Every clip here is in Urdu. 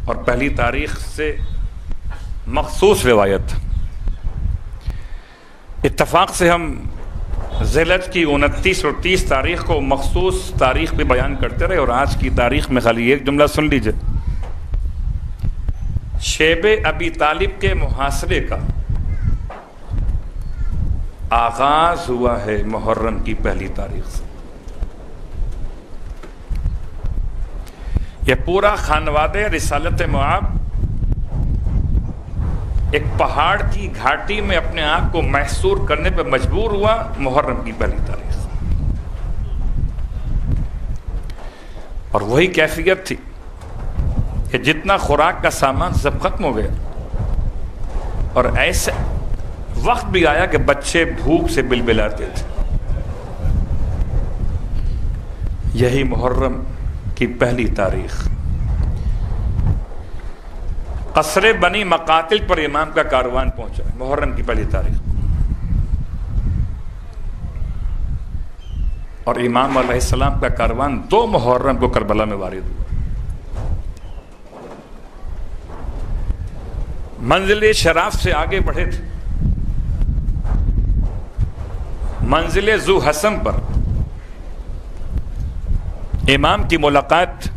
اور پہلی تاریخ سے مخصوص روایت. اتفاق سے ہم ذی الحجہ کی 29 اور 30 تاریخ کو مخصوص تاریخ پہ بیان کرتے رہے، اور آج کی تاریخ میں خالی ایک جملہ سن لیجئے. شیب ابی طالب کے محاصرے کا آغاز ہوا ہے محرم کی پہلی تاریخ سے. یہ پورا خانوادہ رسالت مآب ایک پہاڑ کی گھاٹی میں اپنے آپ کو محصور کرنے پہ مجبور ہوا محرم کی پہلی تاریخ. اور وہی کیفیت تھی کہ جتنا خوراک کا سامان سب ختم ہو گیا، اور ایسے وقت بھی آیا کہ بچے بھوک سے بلبلاتے تھے. یہی محرم کی پہلی تاریخ قصر بنی مقاتل پر امام کا کاروان پہنچا. محرم کی پہلی تاریخ، اور امام علیہ السلام کا کاروان 2 محرم کو کربلا میں وارد ہوا. منزل شراف سے آگے بڑھے تھے. منزل ذو حسن پر امام کی ملاقات.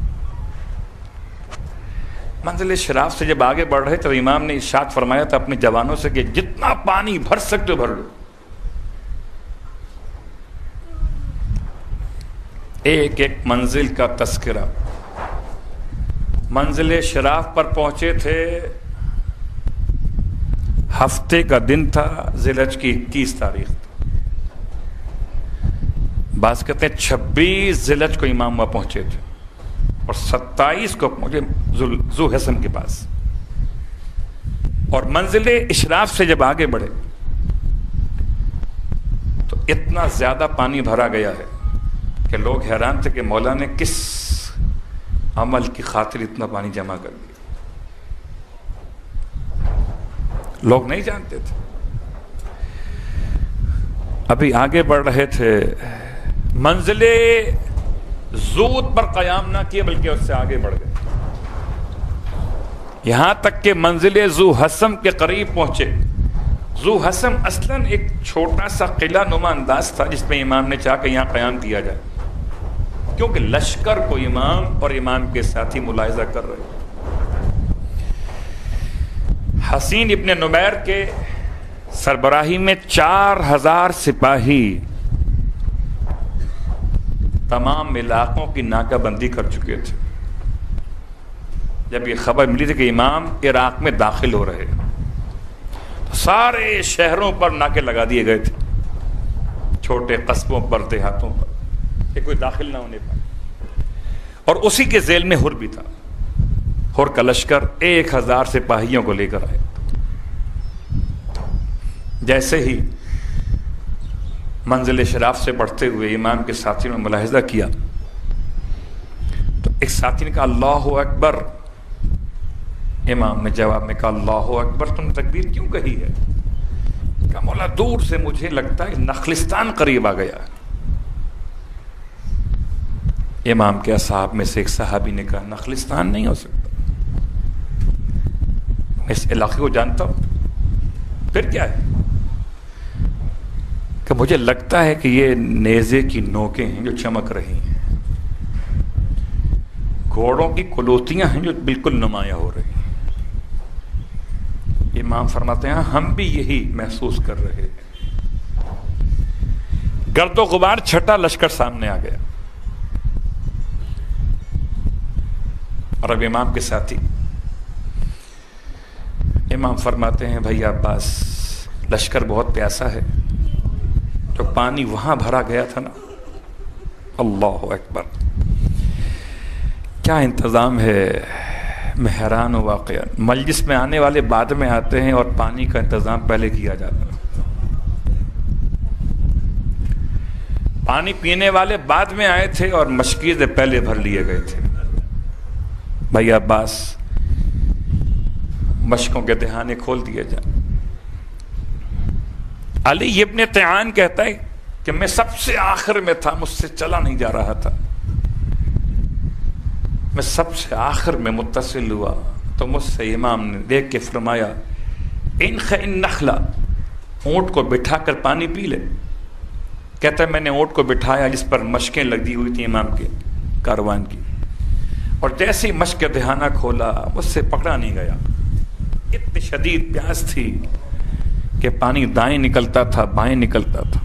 منزل شراف سے جب آگے بڑھ رہے تو امام نے ارشاد فرمایا تھا اپنے جوانوں سے کہ جتنا پانی بھر سکتے ہو بھر لو. ایک ایک منزل کا تذکرہ. منزل شراف پر پہنچے تھے، ہفتے کا دن تھا، ذی الحجہ کی 21 تاریخ. بعض کہتے ہیں 26 ذی الحجہ کو امام وہاں پہنچے تھے، اور 27 کو پہنچے ذو حسن کے پاس. اور منزل اشراف سے جب آگے بڑھے تو اتنا زیادہ پانی بھرا گیا ہے کہ لوگ حیران تھے کہ مولا نے کس عمل کی خاطر اتنا پانی جمع کر دیا. لوگ نہیں جانتے تھے. ابھی آگے بڑھ رہے تھے، منزل زود پر قیام نہ کیے بلکہ اس سے آگے بڑھ گئے، یہاں تک کہ منزل ذو حسن کے قریب پہنچے. ذو حسن اصلاً ایک چھوٹا سا قلعہ نما انداز تھا جس میں امام نے چاہا کہ یہاں قیام کیا جائے، کیونکہ لشکر کو امام اور امام کے ساتھی ملاحظہ کر رہے. حسین ابن نمیر کے سربراہی میں 4000 سپاہی تمام علاقوں کی ناکہ بندی کر چکے تھے. جب یہ خبر ملی تھی کہ امام عراق میں داخل ہو رہے تو سارے شہروں پر ناکے لگا دیے گئے تھے، چھوٹے قصبوں پر، دیہاتوں پر، کہ کوئی داخل نہ ہونے پائے. اور اسی کے ذیل میں ہر بھی تھا. ہر کا لشکر 1000 سپاہیوں کو لے کر آئے. جیسے ہی منزل شراف سے بڑھتے ہوئے امام کے ساتھیوں نے ملاحظہ کیا تو ایک ساتھی نے کہا اللہ اکبر. امام نے جواب میں کہا اللہ اکبر، تم نے تکبیر کیوں کہی ہے؟ کہا مولا دور سے مجھے لگتا ہے نخلستان قریب آ گیا. امام کے اصحاب میں سے ایک صحابی نے کہا نخلستان نہیں ہو سکتا، میں اس علاقے کو جانتا ہوں. پھر کیا ہے؟ کہ مجھے لگتا ہے کہ یہ نیزے کی نوکیں ہیں جو چمک رہی ہیں، گھوڑوں کی کلوتیاں ہیں جو بالکل نمایاں ہو رہی ہیں. امام فرماتے ہیں ہم بھی یہی محسوس کر رہے ہیں. گرد و غبار چھٹا لشکر سامنے آ گیا، اور اب امام کے ساتھی. امام فرماتے ہیں بھائی عباس، لشکر بہت پیاسا ہے، جو پانی وہاں بھرا گیا تھا نا، اللہ اکبر کیا انتظام ہے. میں حیران ہوں واقعا. مجلس میں آنے والے بعد میں آتے ہیں اور پانی کا انتظام پہلے کیا جاتا ہے. پانی پینے والے بعد میں آئے تھے اور مشکیزیں پہلے بھر لیے گئے تھے. بھائی عباس، مشکوں کے دہانے کھول دیے جائیں. علی ابن طیان کہتا ہے کہ میں سب سے آخر میں تھا، مجھ سے چلا نہیں جا رہا تھا، میں سب سے آخر میں متصل ہوا. تو مجھ سے امام نے دیکھ کے فرمایا انخ ان نخلا، اونٹ کو بٹھا کر پانی پی لے۔ کہتا ہے میں نے اونٹ کو بٹھایا جس پر مشقیں لگی ہوئی تھیں امام کے کاروان کی، اور جیسے ہی مشق کا دہانہ کھولا مجھ سے پکڑا نہیں گیا، اتنی شدید پیاس تھی کہ پانی دائیں نکلتا تھا بائیں نکلتا تھا۔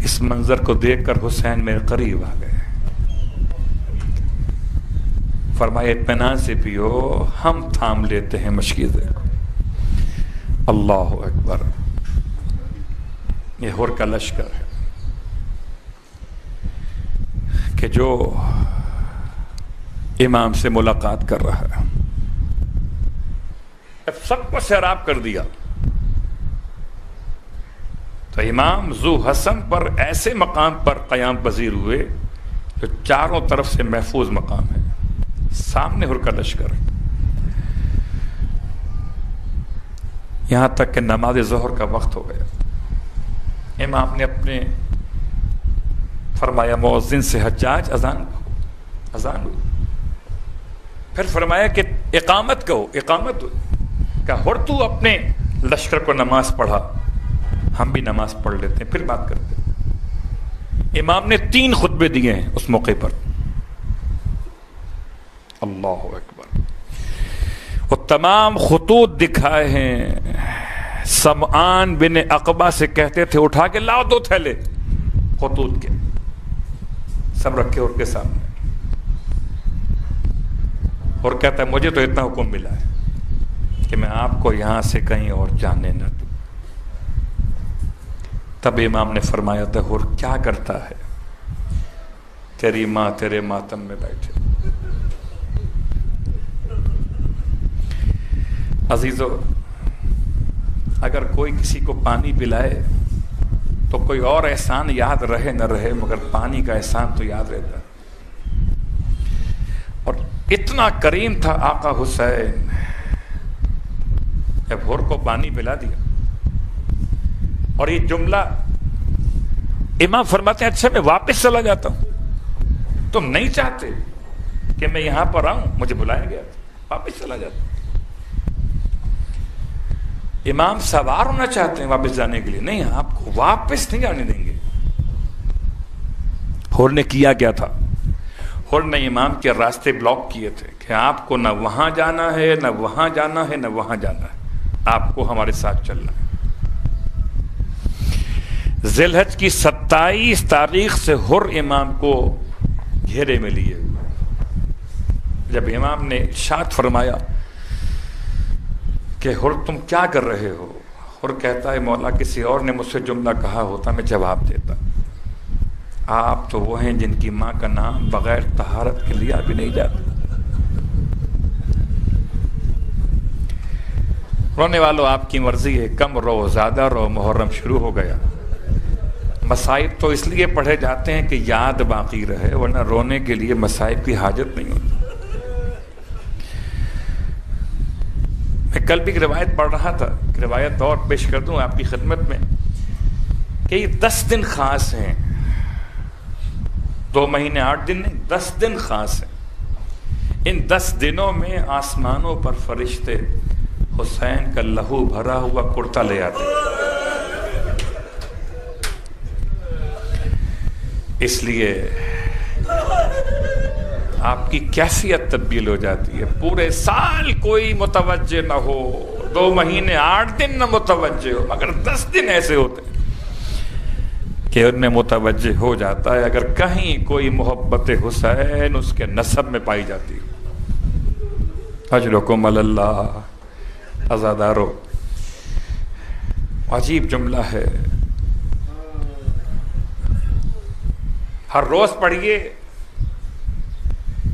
اس منظر کو دیکھ کر حسین میرے قریب آ گئے، فرمایا اطمینان سے پیو، ہم تھام لیتے ہیں مشکیزے کو۔ اللہ اکبر، یہ ہور کا لشکر ہے کہ جو امام سے ملاقات کر رہا ہے۔ اب سب کو سیراب کر دیا تو امام ذو حسن پر ایسے مقام پر قیام پذیر ہوئے جو چاروں طرف سے محفوظ مقام ہے، سامنے ہر کا لشکر ہے۔ یہاں تک کہ نماز ظہر کا وقت ہو گیا، امام نے اپنے فرمایا مؤذن سے حجاج اذان ہو، پھر فرمایا کہ اقامت کہو، اقامت ہو، کہ ہر تو اپنے لشکر کو نماز پڑھا، ہم بھی نماز پڑھ لیتے ہیں پھر بات کرتے ہیں۔ امام نے 3 خطبے دیے ہیں اس موقع پر، اللہ اکبر، وہ تمام خطوط دکھائے ہیں۔ سمعان بن عقبہ سے کہتے تھے اٹھا کے لاؤ 2 تھیلے خطوط کے، سب رکھے اور کے سامنے، اور کہتا ہے مجھے تو اتنا حکم ملا ہے کہ میں آپ کو یہاں سے کہیں اور جانے نہ دوں۔ تب امام نے فرمایا تھا اور کیا کرتا ہے، تیری ماں تیرے ماتم میں بیٹھے۔ عزیزو، اگر کوئی کسی کو پانی پلائے تو کوئی اور احسان یاد رہے نہ رہے، مگر پانی کا احسان تو یاد رہتا ہے۔ اور اتنا کریم تھا آقا حسین، جب ہور کو پانی پلا دیا، اور یہ جملہ امام فرماتے ہیں اچھا میں واپس چلا جاتا ہوں، تم نہیں چاہتے کہ میں یہاں پر آؤں، مجھے بلایا گیا تھا، واپس چلا جاتا ہوں۔ امام سوار ہونا چاہتے ہیں واپس جانے کے لیے، نہیں آپ کو واپس نہیں جانے دیں گے۔ ہور نے کیا کیا تھا، ہور نے امام کے راستے بلاک کیے تھے کہ آپ کو نہ وہاں جانا ہے نہ وہاں جانا ہے نہ وہاں جانا ہے، آپ کو ہمارے ساتھ چلنا ہے۔ ذی الحج کی 27 تاریخ سے ہر امام کو گھیرے میں لیے، جب امام نے ارشاد فرمایا کہ ہر تم کیا کر رہے ہو، ہر کہتا ہے مولا کسی اور نے مجھ سے جملہ کہا ہوتا میں جواب دیتا، آپ تو وہ ہیں جن کی ماں کا نام بغیر طہارت کے لیا بھی نہیں جاتا۔ رونے والوں آپ کی مرضی ہے، کم رو زیادہ رو، محرم شروع ہو گیا۔ مصائب تو اس لیے پڑھے جاتے ہیں کہ یاد باقی رہے، ورنہ رونے کے لیے مصائب کی حاجت نہیں ہوتی۔ میں کل بھی ایک روایت پڑھ رہا تھا، روایت اور پیش کر دوں آپ کی خدمت میں کہ یہ 10 دن خاص ہیں، 2 مہینے 8 دن نہیں، 10 دن خاص ہیں۔ ان 10 دنوں میں آسمانوں پر فرشتے حسین کا لہو بھرا ہوا کرتا لے آتے ہیں، اس لیے آپ کی کیفیت تبدیل ہو جاتی ہے۔ پورے سال کوئی متوجہ نہ ہو، 2 مہینے 8 دن نہ متوجہ ہو، مگر 10 دن ایسے ہوتے ہیں کہ ان میں متوجہ ہو جاتا ہے۔ اگر کہیں کوئی محبت حسین اس کے نسب میں پائی جاتی ہے۔ اجرکم علی اللہ، عزادارو، عجیب جملہ ہے، ہر روز پڑھیے،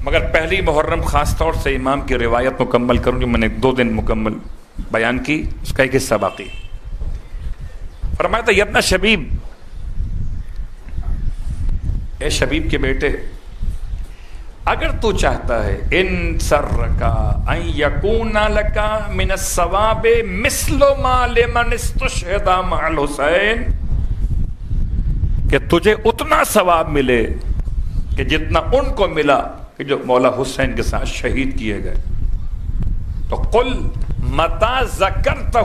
مگر پہلی محرم خاص طور سے امام کی روایت مکمل کروں جو میں نے 2 دن مکمل بیان کی، اس کا ایک حصہ باقی۔ فرمایا تھا یبنا شبیب، اے شبیب کے بیٹے، اگر تو چاہتا ہے ان سرکا ان یکون لکا من الثواب مثل ما لمن استشہد مع الحسین، کہ تجھے اتنا ثواب ملے کہ جتنا ان کو ملا کہ جو مولا حسین کے ساتھ شہید کیے گئے، تو قل متا ذکرتہ،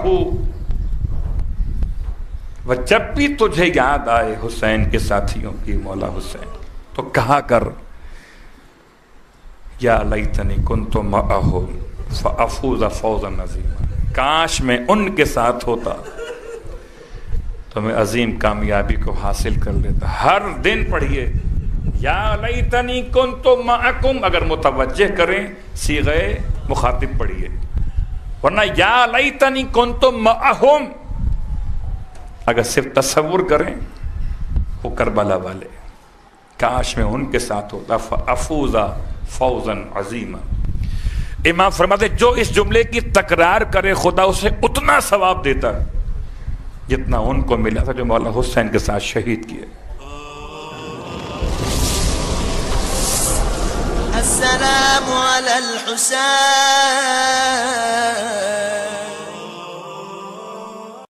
وہ جب بھی تجھے یاد آئے حسین کے ساتھیوں کی، مولا حسین، تو کہا کر یا لیتنی کنت معہم فافوز فوزا عظیما، کاش میں ان کے ساتھ ہوتا تو میں عظیم کامیابی کو حاصل کر لیتا۔ ہر دن پڑھیے یا لیتنی کنت معکم، اگر متوجہ کریں صیغہ مخاطب پڑھیے، ورنہ یا لیتنی کنت معہم اگر صرف تصور کریں وہ کربلا والے، کاش میں ان کے ساتھ ہوتا، فافوز فوزا عظیما۔ امام فرماتے جو اس جملے کی تکرار کرے خدا اسے اتنا ثواب دیتا ہے جتنا ان کو ملا تھا جو مولا حسین کے ساتھ شہید کیے۔ السلام علی الحسین